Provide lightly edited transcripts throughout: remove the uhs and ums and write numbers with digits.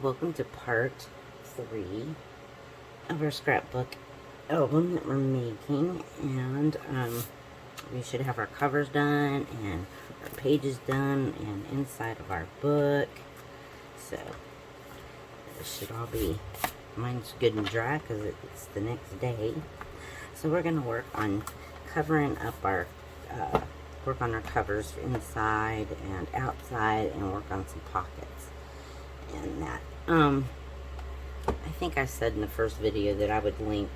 welcome to part 3 of our scrapbook album that we're making, and we should have our covers done and our pages done and inside of our book, so this should all be, mine's good and dry because it's the next day. So we're going to work on covering up our work on our covers inside and outside, and work on some pockets and that. I think I said in the first video that I would link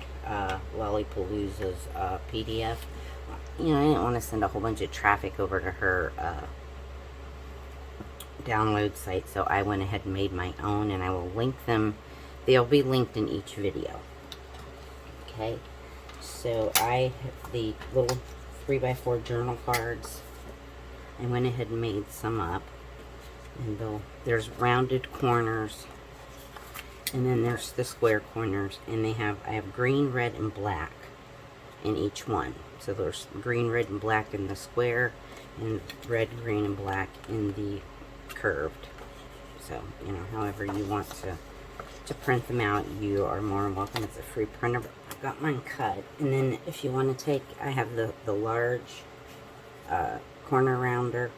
Lollipalooza's PDF. You know, I didn't want to send a whole bunch of traffic over to her download site, so I went ahead and made my own, and I will link them. They'll be linked in each video. Okay, so I have the little 3x4 journal cards. I went ahead and made some up, and there's rounded corners, and then there's the square corners, and I have green, red, and black in each one. So there's green, red, and black in the square, and red, green, and black in the curved. So, you know, however you want to print them out, you are more than welcome. It's a free printer. I've got mine cut, and then if you want to take, I have the large corner rounder.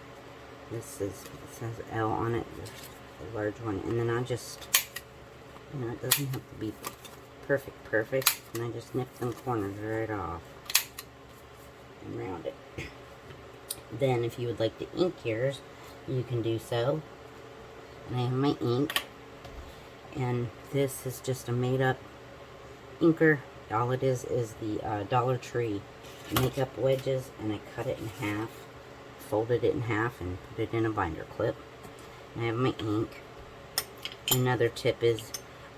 It says L on it, the large one, and then I just, you know, it doesn't have to be perfect, and I just nip them corners right off and round it. Then if you would like to ink yours, you can do so. And I have my ink, and this is just a made-up inker. All it is the Dollar Tree makeup wedges, and I cut it in half, folded it in half, and put it in a binder clip. And I have my ink. Another tip is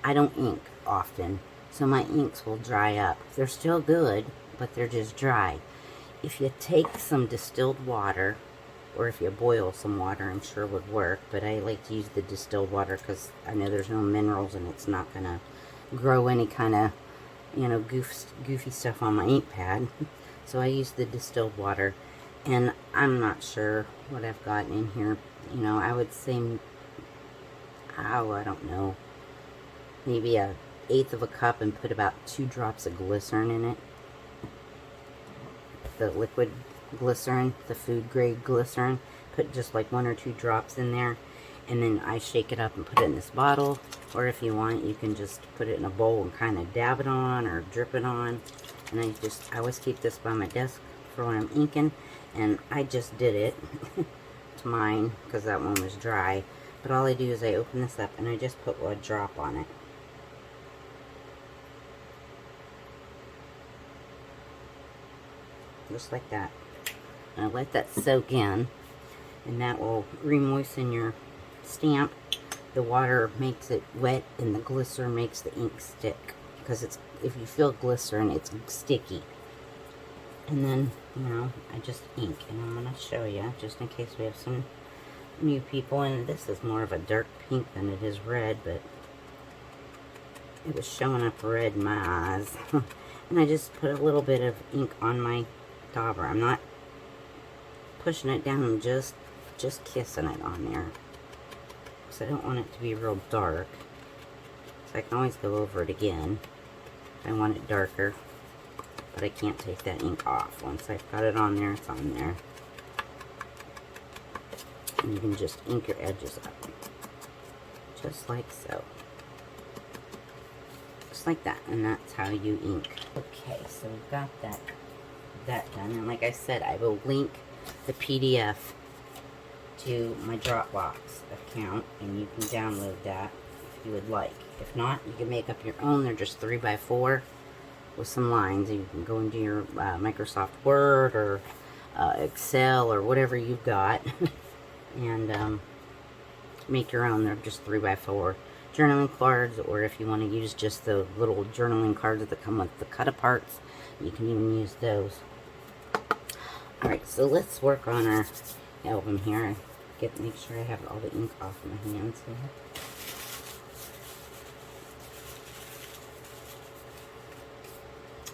I don't ink often, so my inks will dry up. They're still good, but they're just dry. If you take some distilled water, or if you boil some water, I'm sure would work, but I like to use the distilled water because I know there's no minerals, and it's not going to grow any kind of, you know, goofy stuff on my ink pad. So I use the distilled water, and I'm not sure what I've got in here. You know, I would say, I don't know, maybe 1/8 of a cup, and put about 2 drops of glycerin in it. The liquid glycerin, the food grade glycerin. Put just like 1 or 2 drops in there, and then I shake it up and put it in this bottle. Or if you want, you can just put it in a bowl and kind of dab it on or drip it on. And I always keep this by my desk for when I'm inking, and I just did it to mine because that one was dry. But all I do is I open this up and I just put a drop on it. Just like that. And I let that soak in, and that will re-moisten your stamp. The water makes it wet, and the glycerin makes the ink stick, because it's, if you feel glycerin, it's sticky. And then, you know, I just ink, and I'm going to show you, just in case we have some new people. And this is more of a dark pink than it is red, but it was showing up red in my eyes. And I just put a little bit of ink on my dauber. I'm not pushing it down, I'm just kissing it on there, because I don't want it to be real dark. So I can always go over it again if I want it darker, but I can't take that ink off. Once I've got it on there, it's on there. And you can just ink your edges up, just like so. Just like that, and that's how you ink. Okay, so we've got that done, and like I said, I will link the PDF to my Dropbox account, and you can download that if you would like. If not, you can make up your own. They're just 3x4 with some lines. You can go into your Microsoft Word or Excel or whatever you've got and make your own. They're just 3x4 journaling cards, or if you want to use just the little journaling cards that come with the cut-aparts, you can even use those. Alright, so let's work on our album here. Make sure I have all the ink off my hands here.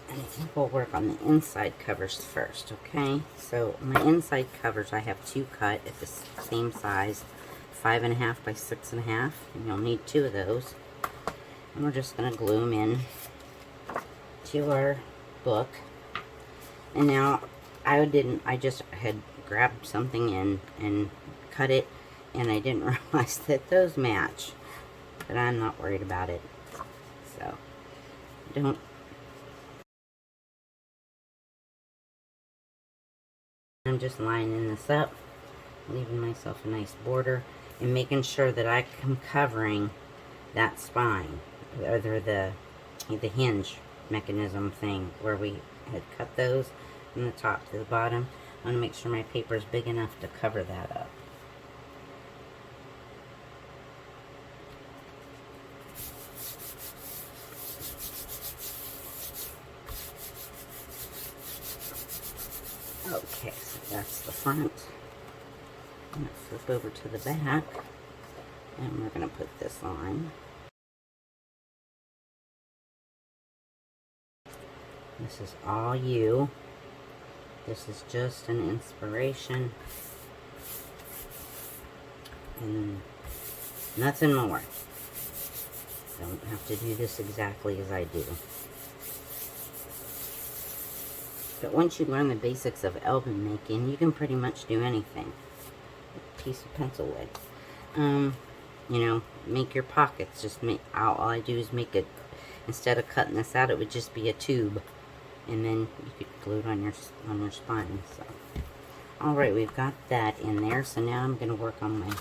And I think we'll work on the inside covers first, okay? So my inside covers, I have 2 cut at the same size, 5.5 by 6.5, and you'll need 2 of those. And we're just going to glue them in to our book. And now I just had grabbed something in and cut it, and I didn't realize that those match, but I'm not worried about it. So I'm just lining this up, leaving myself a nice border, and making sure that I am covering that spine, or the hinge mechanism thing where we had cut those from the top to the bottom. I want to make sure my paper is big enough to cover that up. Okay, so that's the front. I'm going to flip over to the back, and we're going to put this on. This is all you. This is just an inspiration and nothing more. Don't have to do this exactly as I do. But once you learn the basics of album making, you can pretty much do anything. A piece of pencil lead. You know, make your pockets. Just make. All I do is make it. Instead of cutting this out, it would just be a tube, and then you could glue it on your spine. So, all right, we've got that in there. So now I'm going to work on my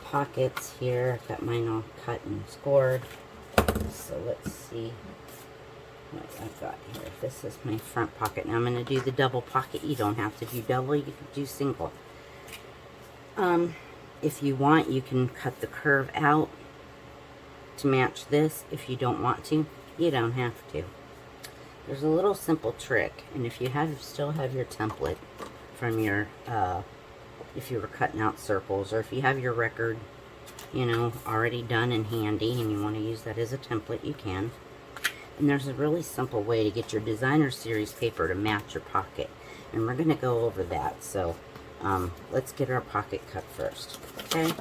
pockets here. I've got mine all cut and scored. So let's see what I've got here. This is my front pocket. Now I'm going to do the double pocket. You don't have to do double, you can do single. If you want, you can cut the curve out to match this. If you don't want to, you don't have to. There's a little simple trick, and if you still have your template from your, if you were cutting out circles, or if you have your record, you know, already done and handy, and you want to use that as a template, you can. And there's a really simple way to get your designer series paper to match your pocket, and we're going to go over that. So let's get our pocket cut first. Okay,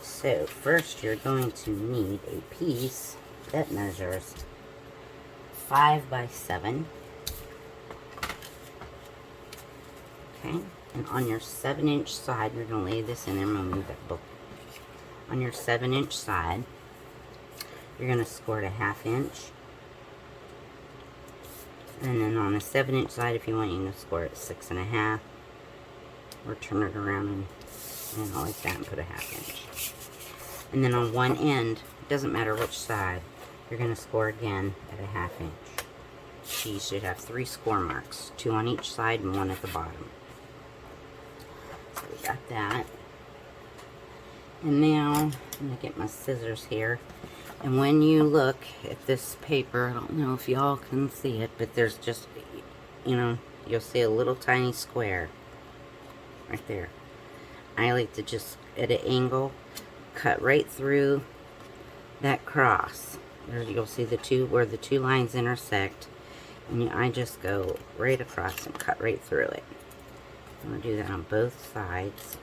so first you're going to need a piece that measures 5 by 7. Okay, and on your 7-inch side, you're going to lay this in there. I'm going to move that book. On your 7-inch side, you're going to score it a 1/2 inch. And then on a 7-inch side, if you want, you can score it 6.5. Or turn it around and like that and put a 1/2 inch. And then on one end, it doesn't matter which side, you're going to score again at a 1/2 inch. So you should have 3 score marks, 2 on each side and 1 at the bottom. So we got that. And now I'm going to get my scissors here. And when you look at this paper, I don't know if y'all can see it, but there's just, you know, you'll see a little tiny square right there. I like to just, at an angle, cut right through that cross. There you'll see the two, where the 2 lines intersect. And I just go right across and cut right through it. I'm going to do that on both sides.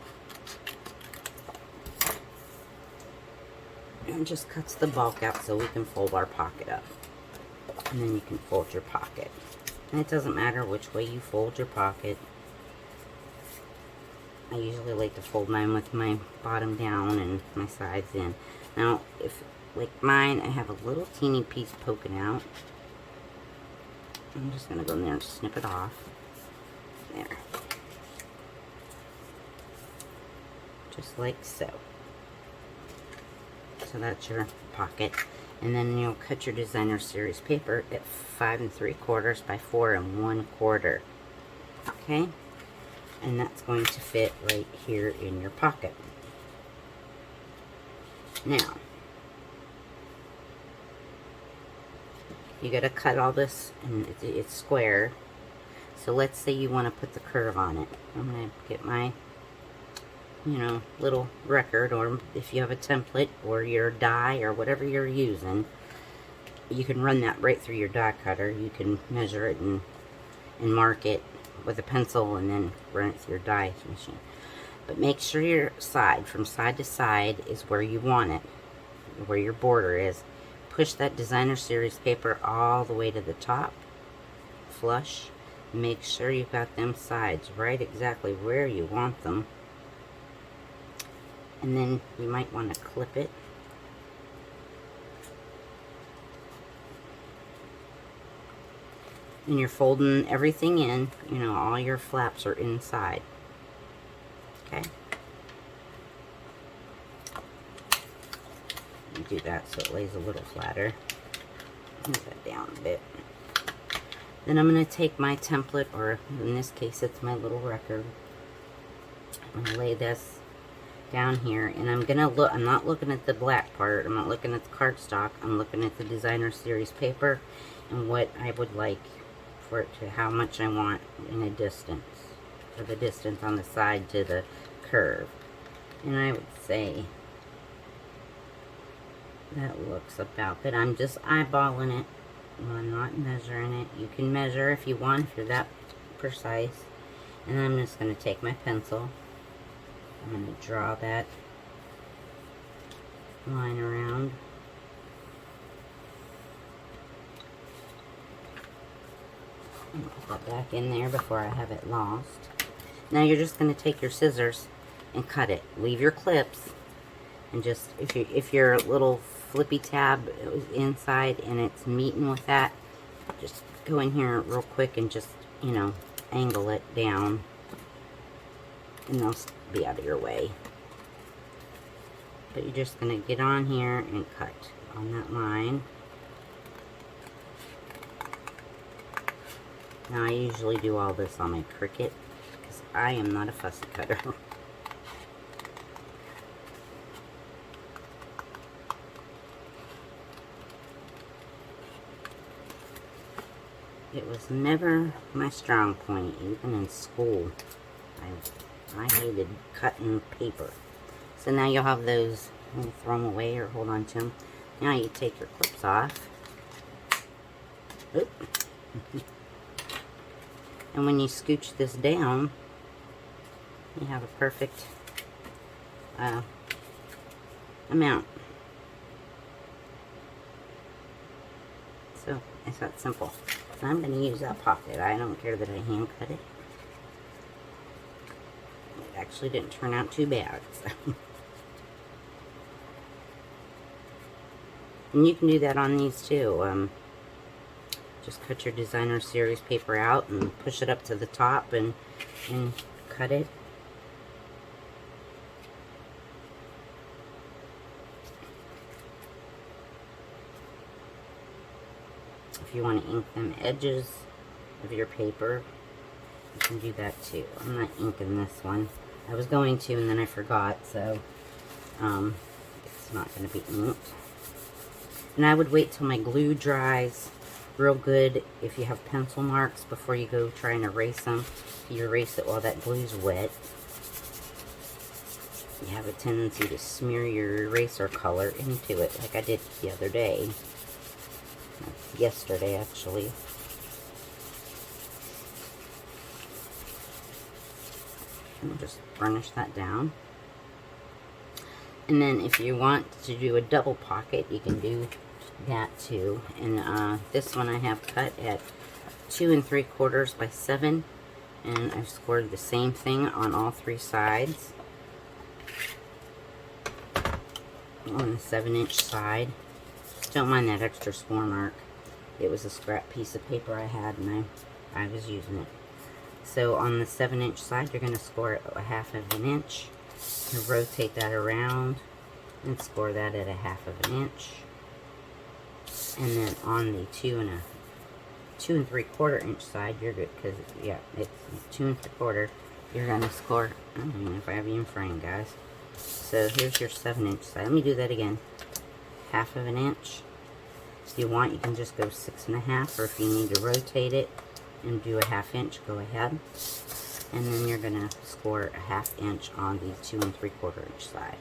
And just cuts the bulk out so we can fold our pocket up. And then you can fold your pocket. And it doesn't matter which way you fold your pocket. I usually like to fold mine with my bottom down and my sides in. Now, if, like mine, I have a little teeny piece poking out. I'm just going to go in there and snip it off. There. Just like so. So that's your pocket. And then you'll cut your designer series paper at 5 3/4 by 4 1/4. Okay? And that's going to fit right here in your pocket. Now, you got to cut all this, and it's square. So let's say you want to put the curve on it. I'm going to get my, you know, little record, or if you have a template or your die or whatever you're using, you can run that right through your die cutter. You can measure it and mark it with a pencil and then run it through your die machine. But make sure your side, from side to side, is where you want it, where your border is. Push that designer series paper all the way to the top, flush. Make sure you've got them sides right exactly where you want them. And then you might want to clip it. And you're folding everything in, you know, all your flaps are inside. Okay? You do that so it lays a little flatter. Move that down a bit. Then I'm going to take my template, or in this case it's my little record. I'm going to lay this down here, and I'm going to look, I'm not looking at the black part, I'm not looking at the cardstock, I'm looking at the designer series paper and what I would like for it to, how much I want in a distance, for the distance on the side to the curve. And I would say that looks about good. I'm just eyeballing it. I'm not measuring it. You can measure if you want, if you're that precise. And I'm just going to take my pencil. I'm going to draw that line around. And put that back in there before I have it lost. Now you're just going to take your scissors and cut it. Leave your clips, and just, if your little flippy tab is inside and it's meeting with that, just go in here real quick and just, you know, angle it down, and they'll be out of your way. But you're just going to get on here and cut on that line. Now I usually do all this on my Cricut because I am not a fussy cutter. It was never my strong point, even in school. I hated cutting paper. So now you'll have those, you'll throw them away or hold on to them. Now you take your clips off. Oop. And when you scooch this down, you have a perfect amount. So it's that simple. And I'm going to use that pocket. I don't care that I hand cut it. It actually didn't turn out too bad. So. And you can do that on these too. Just cut your designer series paper out and push it up to the top and cut it. If you want to ink them edges of your paper, you can do that too. I'm not inking this one. I was going to, and then I forgot, so it's not going to be inked. And I would wait till my glue dries real good. If you have pencil marks, before you go try and erase them, you erase it while that glue's wet. You have a tendency to smear your eraser color into it, like I did the other day. Yesterday, actually. And just burnish that down. And then if you want to do a double pocket, you can do that too. And this one I have cut at 2 3/4 by 7, and I've scored the same thing on all 3 sides. On the 7-inch side. Just don't mind that extra score mark. It was a scrap piece of paper I had, and I was using it. So on the 7-inch side, you're going to score it a 1/2 inch. You rotate that around and score that at a 1/2 inch. And then on the 2 3/4 inch side, you're good, because yeah, it's 2 3/4. You're going to score. I don't even know if I have you in frame, guys. So here's your 7-inch side. Let me do that again. 1/2 inch. If you want, you can just go 6 1/2, or if you need to rotate it and do a 1/2 inch, go ahead. And then you're going to score a 1/2 inch on the 2 3/4 inch side.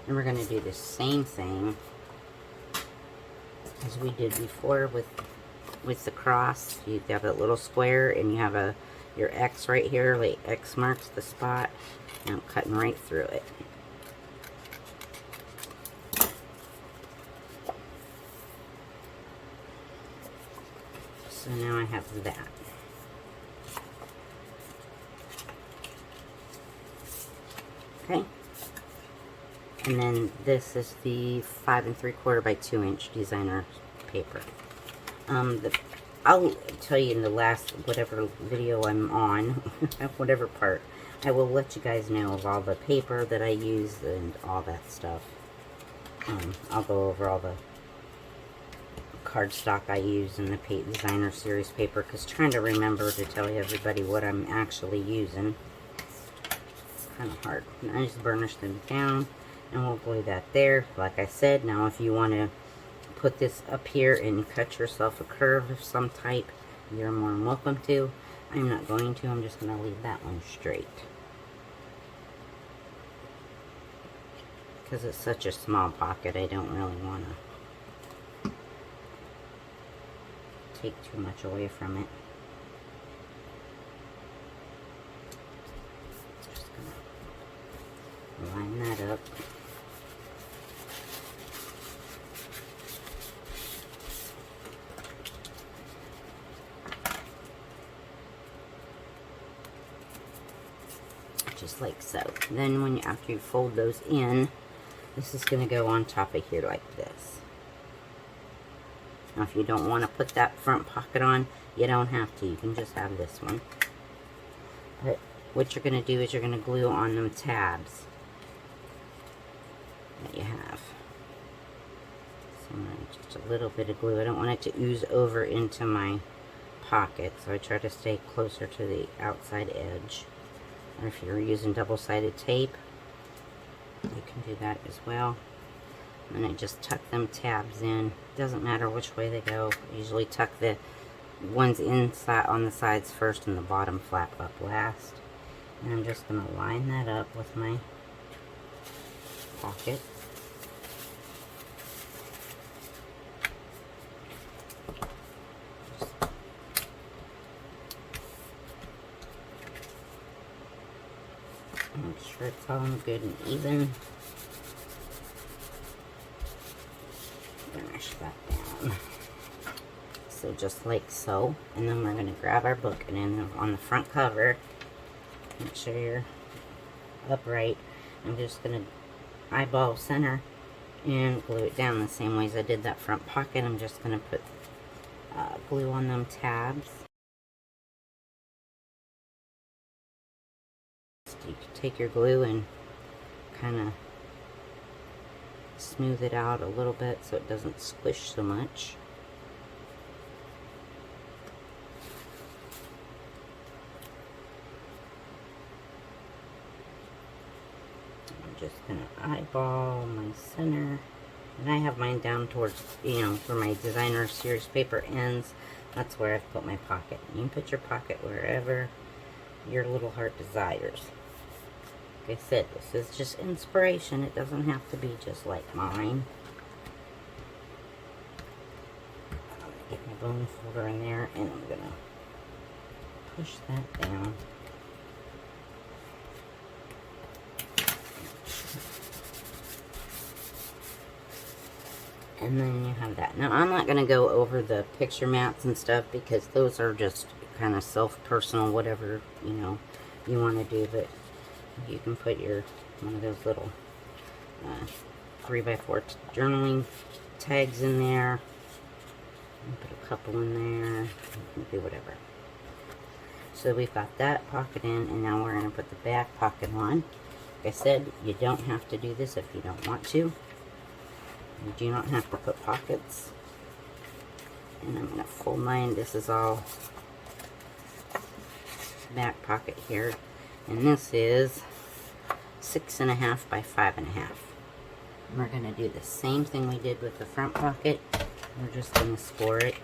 And we're going to do the same thing as we did before with the cross. You have a little square, and you have a your X right here, like X marks the spot, and I'm cutting right through it. So now I have that. Okay. And then this is the 5 3/4 by 2 inch designer paper. I'll tell you in the last, whatever video I'm on, whatever part, I will let you guys know of all the paper that I use and all that stuff. I'll go over all the cardstock I use in the designer series paper, because trying to remember to tell everybody what I'm actually using, it's kind of hard. And I just burnish them down, and we'll glue that there. Like I said, now if you want to put this up here and cut yourself a curve of some type, you're more than welcome to. I'm not going to. I'm just going to leave that one straight, because it's such a small pocket. I don't really want to take too much away from it. Just going to line that up. Just like so. Then when after you fold those in, this is going to go on top of here like this. Now if you don't want to put that front pocket on, you don't have to. You can just have this one. But what you're going to do is you're going to glue on them tabs that you have. So just a little bit of glue. I don't want it to ooze over into my pocket, so I try to stay closer to the outside edge. Or if you're using double-sided tape, you can do that as well. And I just tuck them tabs in. Doesn't matter which way they go. I usually tuck the ones inside on the sides first and the bottom flap up last. And I'm just going to line that up with my pocket. Make sure it's all good and even. Finish that down. So just like so. And then we're going to grab our book, and then on the front cover, make sure you're upright. I'm just going to eyeball center and glue it down the same way as I did that front pocket. I'm just going to put glue on them tabs. You can take your glue and kind of smooth it out a little bit so it doesn't squish so much. I'm just going to eyeball my center. And I have mine down towards, you know, where my designer series paper ends. That's where I've put my pocket. You can put your pocket wherever your little heart desires. Like I said, this is just inspiration. It doesn't have to be just like mine. I'm going to get my bone folder in there, and I'm going to push that down. And then you have that. Now, I'm not going to go over the picture mats and stuff, because those are just kind of self-personal, whatever, you know, you want to do. But you can put your one of those little 3x4 journaling tags in there. Put a couple in there. You can do whatever. So we've got that pocket in, and now we're going to put the back pocket on. Like I said, you don't have to do this if you don't want to. You do not have to put pockets. And I'm going to fold mine. This is all back pocket here. And this is 6.5 by 5.5. We're going to do the same thing we did with the front pocket. We're just going to score it.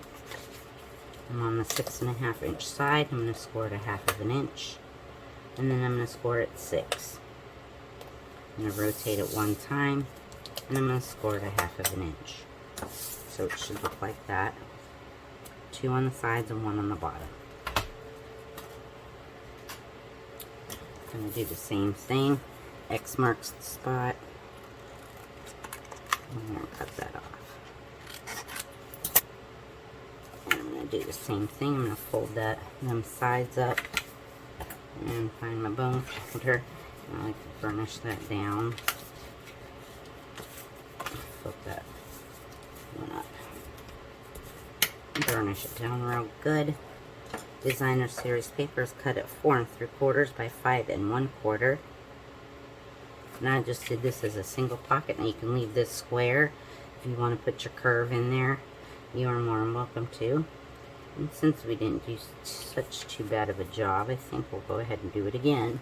I'm on the 6.5 inch side. I'm going to score it 1/2 inch. And then I'm going to score it 6. I'm going to rotate it one time. And I'm going to score it 1/2 inch. So it should look like that. 2 on the sides and 1 on the bottom. going to do the same thing. X marks the spot. I'm going to cut that off. And I'm going to do the same thing. I'm going to fold them sides up and find my bone folder. I like to burnish that down. Flip that one up. Burnish it down real good. Designer Series paper is cut at 4 3/4 by 5 1/4. And I just did this as a single pocket. Now you can leave this square if you want to put your curve in there. You are more than welcome to. And since we didn't do such too bad of a job, I think we'll go ahead and do it again.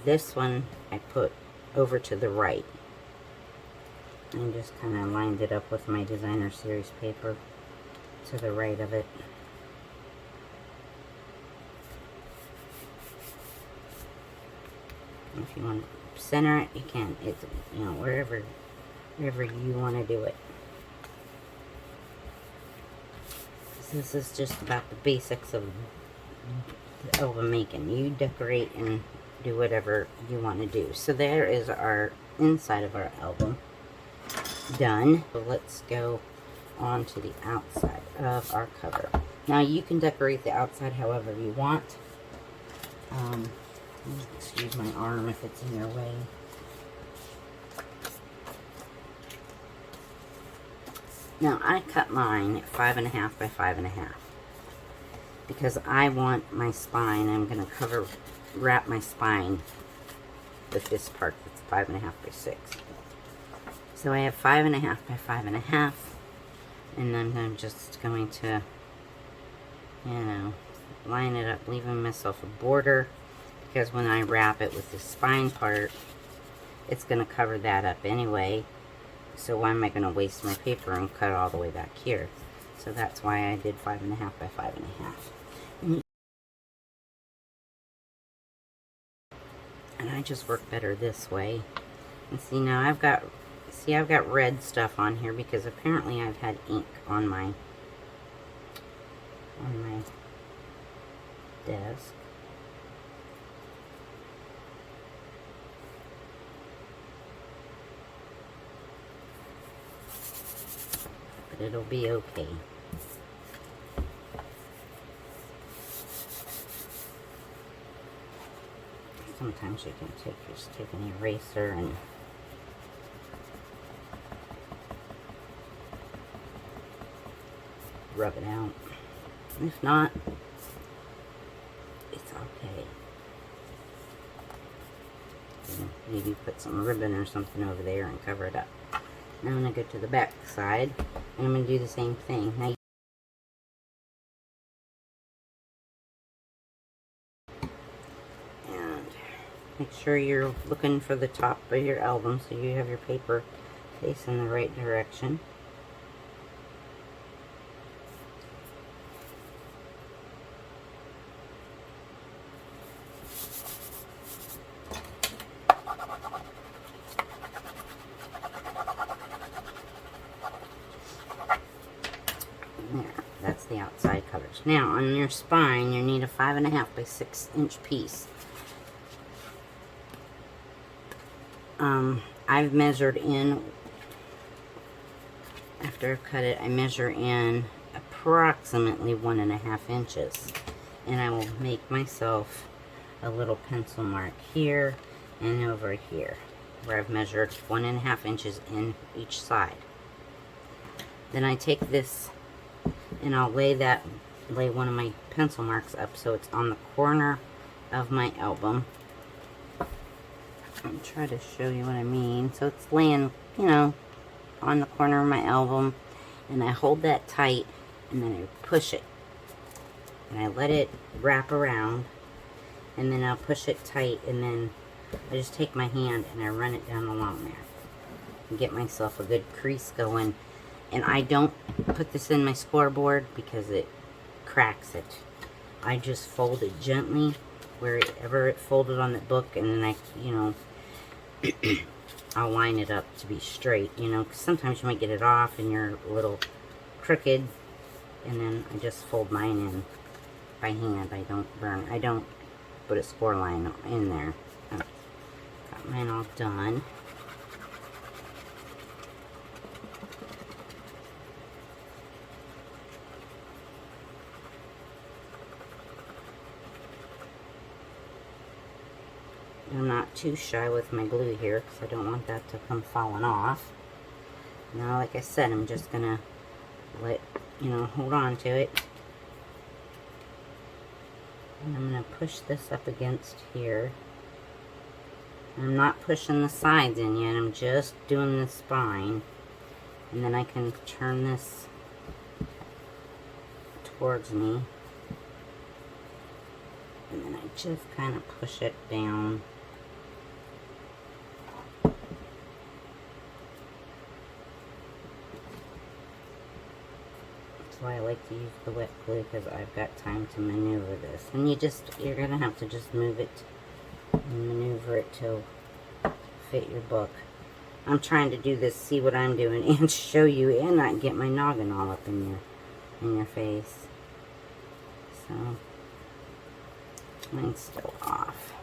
This one I put over to the right and just kind of lined it up with my Designer Series paper to the right of it. If you want to center it, you can. It's, you know, wherever you want to do it. This is just about the basics of album making. You decorate and do whatever you want to do. So there is our inside of our album done. So let's go on to the outside of our cover. Now you can decorate the outside however you want. Excuse my arm if it's in your way. Now I cut mine at 5 1/2 by 5 1/2 because I want my spine. I'm going to wrap my spine with this part that's 5 1/2 by 6. So I have 5 1/2 by 5 1/2, and then I'm just going to, you know, line it up, leaving myself a border, because when I wrap it with the spine part, it's going to cover that up anyway. So why am I going to waste my paper and cut all the way back here? So that's why I did 5 1/2 by 5 1/2. And I just work better this way. And see, now I've got red stuff on here because apparently I've had ink on my desk. But it'll be okay. Sometimes you can just take an eraser and rub it out. If not, it's okay. Maybe put some ribbon or something over there and cover it up. Now I'm going to go to the back side and I'm going to do the same thing. Now, make sure you're looking for the top of your album so you have your paper facing the right direction. There, that's the outside covers. Now on your spine you need a 5 1/2 by 6 inch piece. I've measured in, after I've cut it, I measure in approximately 1 1/2 inches. And I will make myself a little pencil mark here and over here, where I've measured 1 1/2 inches in each side. Then I take this and I'll lay one of my pencil marks up so it's on the corner of my album. I'll try to show you what I mean. So it's laying, you know, on the corner of my album, and I hold that tight and then I push it and I let it wrap around, and then I'll push it tight, and then I just take my hand and I run it down along there and get myself a good crease going. And I don't put this in my scoreboard because it cracks it. I just fold it gently wherever it folded on the book, and then I, you know, I'll line it up to be straight, you know, because sometimes you might get it off and you're a little crooked, and then I just fold mine in by hand. I don't put a score line in there. Got mine all done. I'm not too shy with my glue here because I don't want that to come falling off. Now, like I said, I'm just gonna hold on to it. And I'm gonna push this up against here. I'm not pushing the sides in yet, I'm just doing the spine. And then I can turn this towards me. And then I just kind of push it down. That's why I like to use the wet glue, because I've got time to maneuver this. And you're gonna have to just move it and maneuver it to fit your book. I'm trying to do this, see what I'm doing, and show you, and not get my noggin all up in your face. So mine's still off.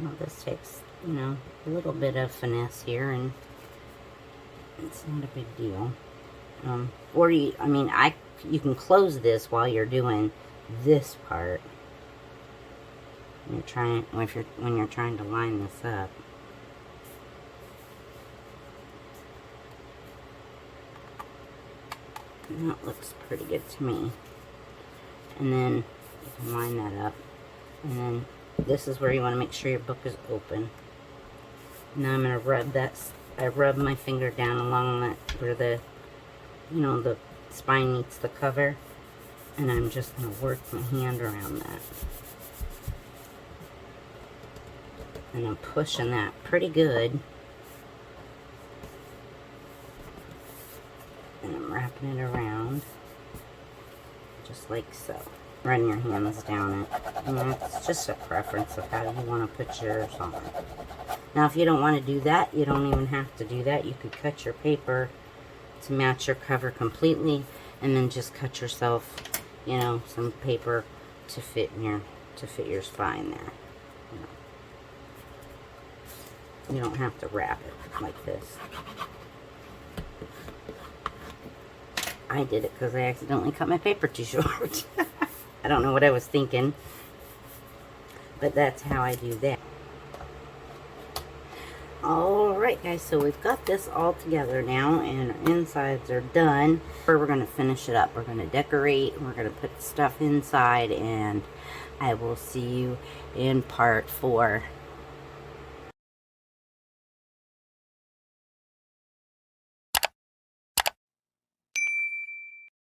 Well, this takes, you know, a little bit of finesse here, and it's not a big deal. You can close this while you're doing this part. When you're trying to line this up. And that looks pretty good to me. And then you can line that up, and then this is where you want to make sure your book is open. Now I'm going to rub that. I rub my finger down along that where the spine meets the cover, and I'm just going to work my hand around that. And I'm pushing that pretty good. And I'm wrapping it around just like so. Run your hands down it. And it's just a preference of how you want to put yours on. Now, if you don't want to do that, you don't even have to do that. You could cut your paper to match your cover completely, and then just cut yourself, you know, some paper to fit your spine there. You don't have to wrap it like this. I did it because I accidentally cut my paper too short. I don't know what I was thinking, but that's how I do that. Alright guys, so we've got this all together now, and our insides are done. We're going to finish it up. We're going to decorate, and we're going to put stuff inside, and I will see you in part 4.